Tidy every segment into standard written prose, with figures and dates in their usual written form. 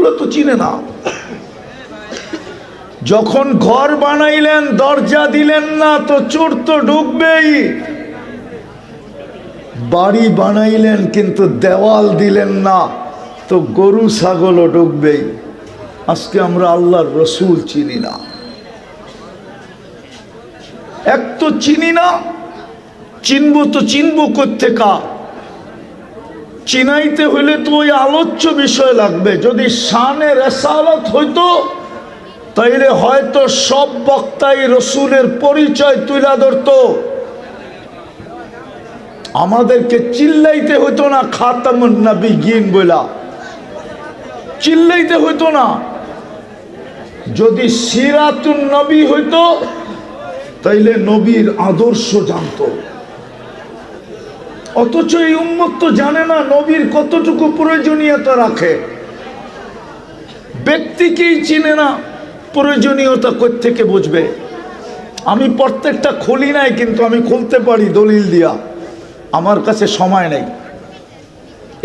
এগুলো তো চিনে না। যখন ঘর বানাইলেন দরজা দিলেন না তো চোর তো ঢুকবেই। বাড়ি বানাইলেন কিন্তু দেওয়াল দিলেন না তো গরু ছাগলও ঢুকবেই। আজকে আমরা আল্লাহর রসুল চিনি না, এক তো চিনি না, চিনবো তো চিনবো কোত্থেকা? চিনাইতে হইলে তো ওই আলোচ্য বিষয় লাগবে। যদি শানে রেসালত হইতো তাইলে হয়তো সব বক্তাই রসুলের পরিচয় তুলে ধরতো। আমাদেরকে চিল্লাইতে হইতো না খাতামুন নবিয়্যিন বলা, চিল্লাইতে হইতো না। যদি সিরাতুন নবী হইতো তাইলে নবীর আদর্শ জানতো। অথচ এই উম্মত তো জানে না নবীর কতটুকু প্রয়োজনীয়তা রাখে। ব্যক্তিকেই চিনে না, প্রয়োজনীয়তা কোত্থেকে বুঝবে? আমি প্রত্যেকটা খুলি নাই, কিন্তু আমি খুলতে পারি দলিল দিয়া। আমার কাছে সময় নেই,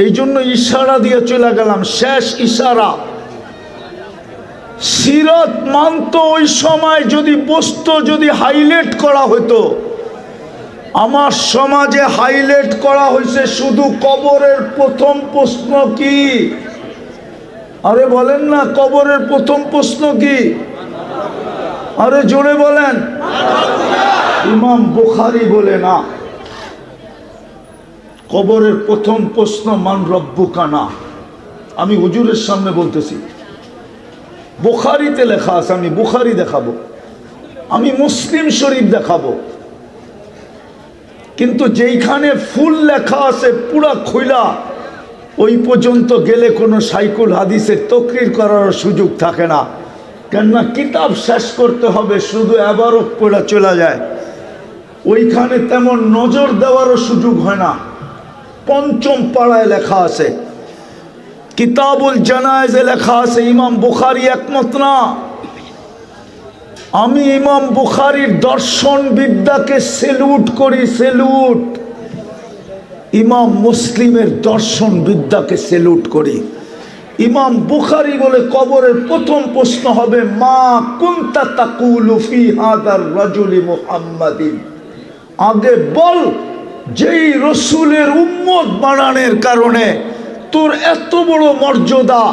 এই জন্য ইশারা দিয়ে চলে গেলাম। শেষ ইশারা। সিরাত মানত ওই সময় যদি বস্তু যদি হাইলাইট করা হতো। আমার সমাজে হাইলাইট করা হয়েছে শুধু কবরের প্রথম প্রশ্ন কি? আরে বলেন না, কবরের প্রথম প্রশ্ন কি? আরে জোরে বলেন। ইমাম বুখারী বলে না, কবরের প্রথম প্রশ্ন মান রব্বুকা না। আমি হুজুরের সামনে বলতেছি, বুখারীতে লেখা আছে, আমি বুখারী দেখাবো, আমি মুসলিম শরীফ দেখাবো। কিন্তু যেইখানে ফুল লেখা আছে পুরা খুইলা ওই পর্যন্ত গেলে কোনো সাইকুল হাদিসের তকরির করার সুযোগ থাকে না। কেননা কিতাব শেষ করতে হবে, শুধু এবারও পড়া চলে যায়। ওইখানে তেমন নজর দেওয়ারও সুযোগ হয় না। পঞ্চম পাড়ায় লেখা আছে, কিতাবুল জানায়েজে লেখা আছে। ইমাম বুখারী একমত না। আমি ইমাম বুখারীর দর্শন বিদ্যাকে সেলুট করি, সেলুট। ইমাম মুসলিমের দর্শন বিদ্যাকে সেলুট করি। ইমাম বুখারী বলে কবরের প্রথম প্রশ্ন হবে মা কুনতা তাকুলু ফি হাদার রাজুলি মুহাম্মাদিন। আগে বল, যেই রসুলের উম্মত বানানোর কারণে তোর এত বড় মর্যাদা,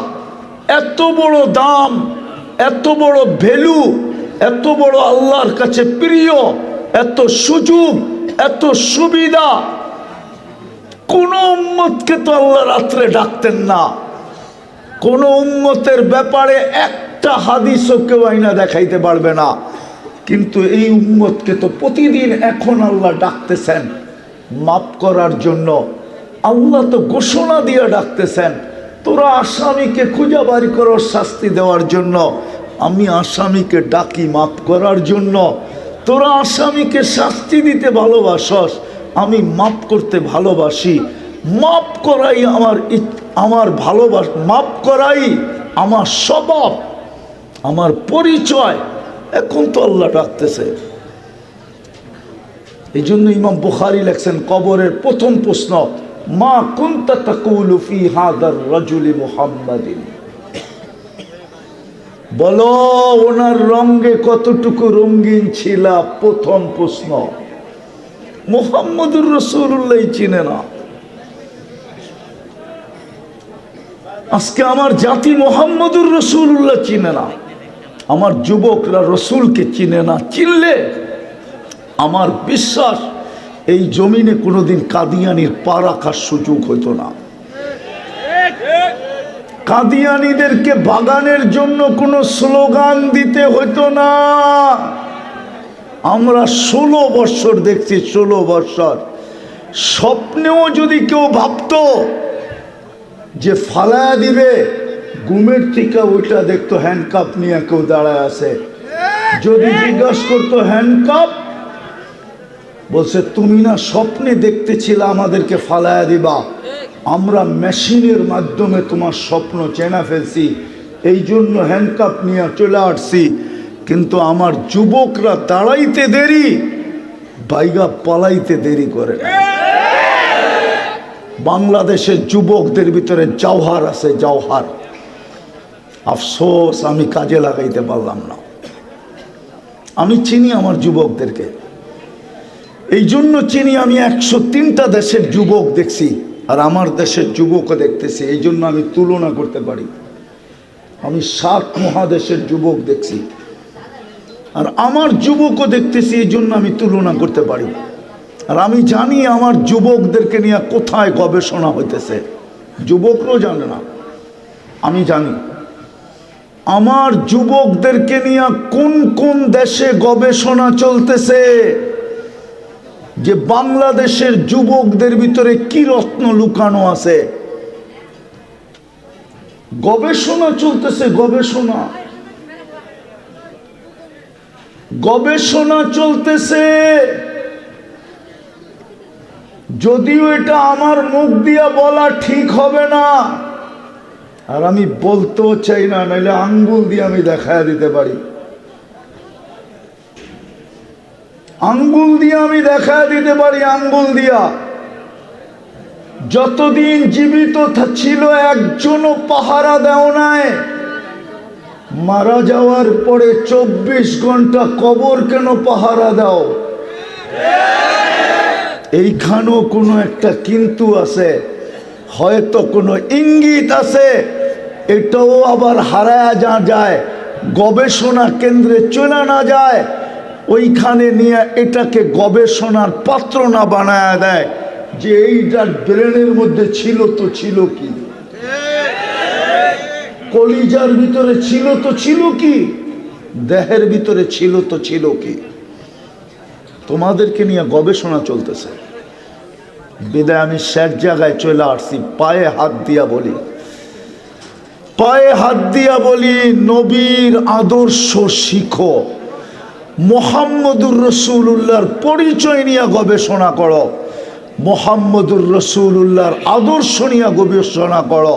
এত বড় দাম, এত বড় ভ্যালু, এত বড় আল্লাহর কাছে প্রিয়, এত সুযোগ, এত সুবিধা, কোন উম্মতকে তো আল্লাহ রাত্রে ডাকতেন না। কোন উম্মতের ব্যাপারে একটা হাদিসও কেউ আইনা দেখাইতে পারবে না। কিন্তু এই উম্মতকে তো প্রতিদিন এখন আল্লাহ ডাকতেছেন মাফ করার জন্য। আল্লাহ তো ঘোষণা দিয়ে ডাকতেছেন, তোরা আসামিকে খুঁজে বাড়ি করার শাস্তি দেওয়ার জন্য। আমি আসামিকে ডাকি মাফ করার জন্য। তোরা আসামিকে শাস্তি দিতে ভালোবাসস, আমি মাফ করতে ভালোবাসি। মাফ করাই আমার ভালোবাসা, মাফ করাই আমার স্বভাব, আমার পরিচয়। এখন তো আল্লাহ ডাকতেছে। এই জন্য ইমাম বুখারী লেখছেন কবরের প্রথম প্রশ্ন মা কুনতা তাকুলু ফি হাদার রাজুলি মুহাম্মাদিন। বলো ওনার রঙে কতটুকু রঙিন ছিল? প্রথম প্রশ্ন। মুহাম্মদুর রাসূলুল্লাহ চিনে না। আজকে আমার জাতি মুহাম্মদুর রাসূলুল্লাহ চিনে না। আমার যুবকরা রসুলকে চিনে না। চিনলে আমার বিশ্বাস এই জমিনে কোনোদিন কাদিয়ানির পা রাখার সুযোগ হইতো না। কাদিয়ানিদেরকে বাগানের জন্য কোনো স্লোগান দিতে হইতো না। আমরা 16 বৎসর দেখছি, 16 বৎসর। স্বপ্নেও যদি কেউ ভাবতো যে ফালায়া দিবে, ঘুমের থেকে ওইটা দেখতো হ্যান্ডকাপ নিয়ে কেউ দাঁড়ায় আছে। যদি জিজ্ঞাসা করতো হ্যান্ডকাপ, বলছে তুমি না স্বপ্নে দেখতেছিলে আমাদেরকে ফালায়া দিবা, আমরা মেশিনের মাধ্যমে তোমার স্বপ্ন চেনা ফেলছি, এই জন্য হ্যান্ডকাপ নিয়ে চলে আসছি। কিন্তু আমার যুবকরা দাঁড়াইতে দেরি, বাইগা পালাইতে দেরি করে না। বাংলাদেশের যুবকদের ভিতরে জওহার আছে, জওহার। আফসোস আমি কাজে লাগাইতে পারলাম না। আমি চিনি আমার যুবকদেরকে, এই জন্য চিনি। আমি 103টা দেশের যুবক দেখছি, আর আমার দেশের যুবকও দেখতেছি, এই জন্য আমি তুলনা করতে পারি। আমি 7 মহাদেশের যুবক দেখছি, আর আমার যুবকও দেখতেছি, এই জন্য আমি তুলনা করতে পারি। আর আমি জানি আমার যুবকদেরকে নিয়ে কোথায় গবেষণা হইতেছে, যুবকরাও জানে না, আমি জানি। আমার যুবকদেরকে নিয়ে কোন কোন দেশে গবেষণা চলতেছে, যে বাংলাদেশের যুবকদের ভিতরে কি রত্ন লুকানো আছে। গবেষণা চলতেছে, গবেষণা গবেষণা চলতেছে। যদিও এটা আমার মুখ দিয়া বলা ঠিক হবে না, আর আমি বলতেও চাই না, নাহলে আঙ্গুল দিয়ে আমি দেখায় দিতে পারি, আঙ্গুল দিয়ে আমি দেখায় দিতে পারি, আঙ্গুল দিয়া। যতদিন জীবিত ছিল একজনও পাহারা দেও নাই, মারা যাওয়ার পরে 24 ঘন্টা কবর কেন পাহারা দাও? এইখানেও কোনো একটা কিন্তু আছে, হয়তো কোনো ইঙ্গিত আছে, এটাও আবার হারায়া যায়, গবেষণা কেন্দ্রে চলে না যায়, ওইখানে নিয়ে এটাকে গবেষণার পাত্র না বানায়া দেয়, যে এইটার ব্রেনের মধ্যে ছিল তো ছিল কি, কলিজার ভিতরে ছিল তো ছিল কি, দেহের ভিতরে ছিল তো ছিল কি। তোমাদেরকে নিয়ে গবেষণা চলতেছে। বিদায় আমি শেষ জায়গায় চলে আসছি, পায়ে হাত দিয়া বলি, পায়ে হাত দিয়া বলি, নবীর আদর্শ শিখো, মুহাম্মদুর রাসূলুল্লাহর পরিচয় নিয়ে গবেষণা করো, মুহাম্মদুর রাসূলুল্লাহর আদর্শ নিয়ে গবেষণা করো,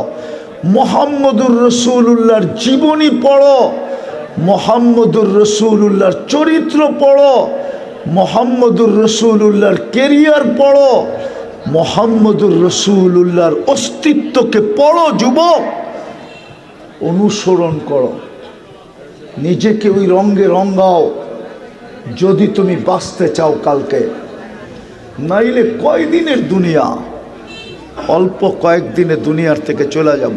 মুহাম্মদুর রাসূলুল্লাহর জীবনী পড়ো, মুহাম্মদুর রাসূলুল্লাহর চরিত্র পড়ো, মুহাম্মদুর রাসূলুল্লাহর কেরিয়ার পড়ো, মুহাম্মদুর রাসূলুল্লাহর অস্তিত্বকে পড়ো। যুবক, অনুসরণ করো, নিজেকে ওই রঙে রঙাও, যদি তুমি বাঁচতে চাও কালকে। নাইলে কয়দিনের দুনিয়া, অল্প কয়েকদিনে দুনিয়ার থেকে চলে যাব।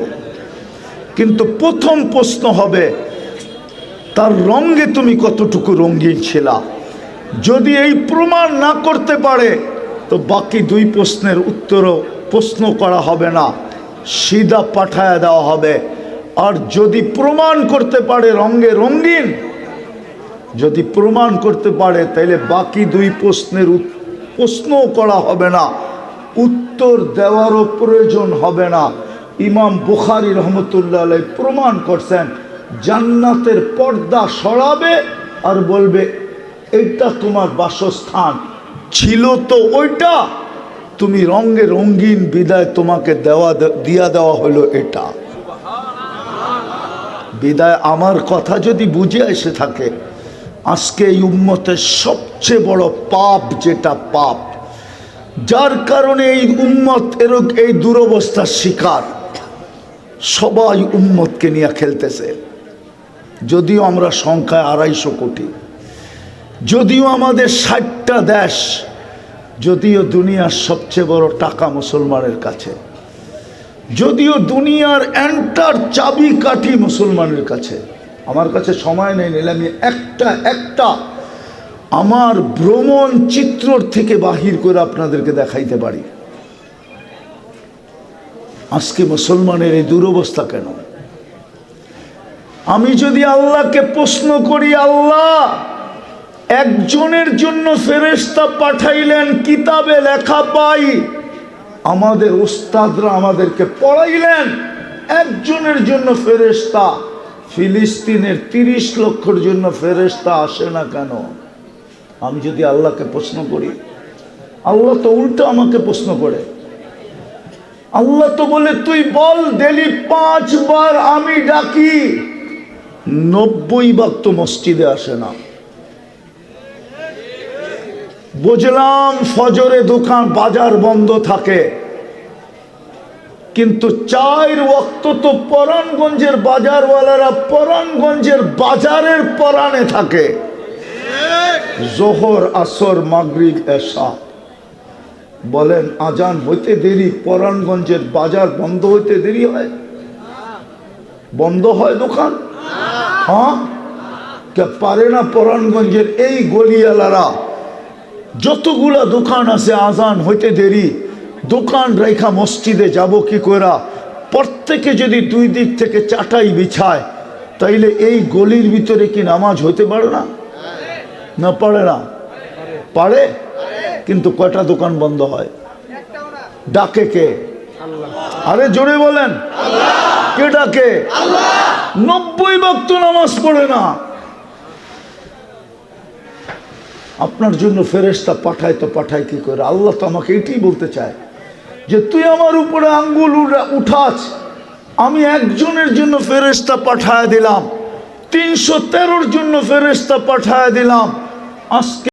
কিন্তু প্রথম প্রশ্ন হবে, তার রঙে তুমি কতটুকু রঙিন ছিলা। যদি এই প্রমাণ না করতে পারে, তো বাকি 2 প্রশ্নের উত্তরও প্রশ্ন করা হবে না, সিধা পাঠায় দেওয়া হবে। আর যদি প্রমাণ করতে পারে রঙে রঙিন, যদি প্রমাণ করতে পারে, তাহলে বাকি 2 প্রশ্নের প্রশ্নও করা হবে না, উত্তর দেওয়ারও প্রয়োজন হবে না। ইমাম বুখারী রহমতুল্লাহ আলাইহি প্রমাণ করছেন, জান্নাতের পর্দা সরাবে আর বলবে, এইটা তোমার বাসস্থান ছিল তো ওইটা, তুমি রঙে রঙিন বিদায় তোমাকে দিয়া দেওয়া হলো এটা। বিদায় আমার কথা যদি বুঝে এসে থাকে, আজকে এই উম্মতের সবচেয়ে বড় পাপ, যেটা পাপ, যার কারণে এই উম্মত এই দুরবস্থার শিকার, সবাই উম্মতকে নিয়ে খেলতেছে। যদিও আমরা সংখ্যায় 250 কোটি, যদিও আমাদের 60টা দেশ, যদিও দুনিয়ার সবচেয়ে বড় টাকা মুসলমানের কাছে, যদিও দুনিয়ার এন্টার চাবি কাঠি মুসলমানের কাছে। আমার কাছে সময় নেই, নিলে আমি একটা আমার ভ্রমণ চিত্রর থেকে বাহির করে আপনাদেরকে দেখাইতে পারি। আজকে মুসলমানের এই দুরবস্থা কেন? আমি যদি আল্লাহকে প্রশ্ন করি, আল্লাহ একজনের জন্য ফেরেশতা পাঠাইলেন, কিতাবে লেখা পাই, আমাদের উস্তাদরা আমাদেরকে পড়াইলেন, একজনের জন্য ফেরেশতা, ফিলিস্তিনের 30 লক্ষর জন্য ফেরেশতা আসে না কেন? আমি যদি আল্লাহকে প্রশ্ন করি, আল্লাহ তো উল্টো আমাকে প্রশ্ন করে। আল্লাহ তো বলে, তুই বল ডেলি 5 বার আমি ডাকি, 90 বার তো মসজিদে আসে না। বুঝলাম ফজরে দোকান বাজার বন্ধ থাকে, কিন্তু 4 ওয়াক্ত তো পরাণগঞ্জের বাজারওয়ালারা পরাণগঞ্জের বাজারের পরাণে থাকে। জোহর, আসর, মাগরিব, এশা। বলেন আজান হইতে দেরি পরাণগঞ্জের বাজার বন্ধ হইতে দেরি হয়? বন্ধ হয় দোকান? হ্যাঁ, কে পারে না পরাণগঞ্জের এই গলিয়ালারা যতগুলা দোকান আছে আজান হইতে দেরি, দোকান রেখা মসজিদে যাব কি করা? প্রত্যেকে যদি 2 দিক থেকে চাটাই বিছায় তাইলে এই গলির ভিতরে কি নামাজ হইতে পারে না? না পারে না? পারে। কিন্তু কয়টা দোকান বন্ধ হয়? ডাকে কে? আরে জোরে বলেন, কে ডাকে? 90 ওয়াক্ত নামাজ পড়ে না। আপনার জন্য ফেরেশতা পাঠায় তো পাঠায় কি করে? আল্লাহ তো আমাকে এটাই বলতে চায় যে তুই আমার উপরে আঙ্গুল উঠাস, আমি একজনের জন্য ফেরেশতা পাঠায় দিলাম, 313 জন্য ফেরেশতা পাঠায় দিলাম। আজকে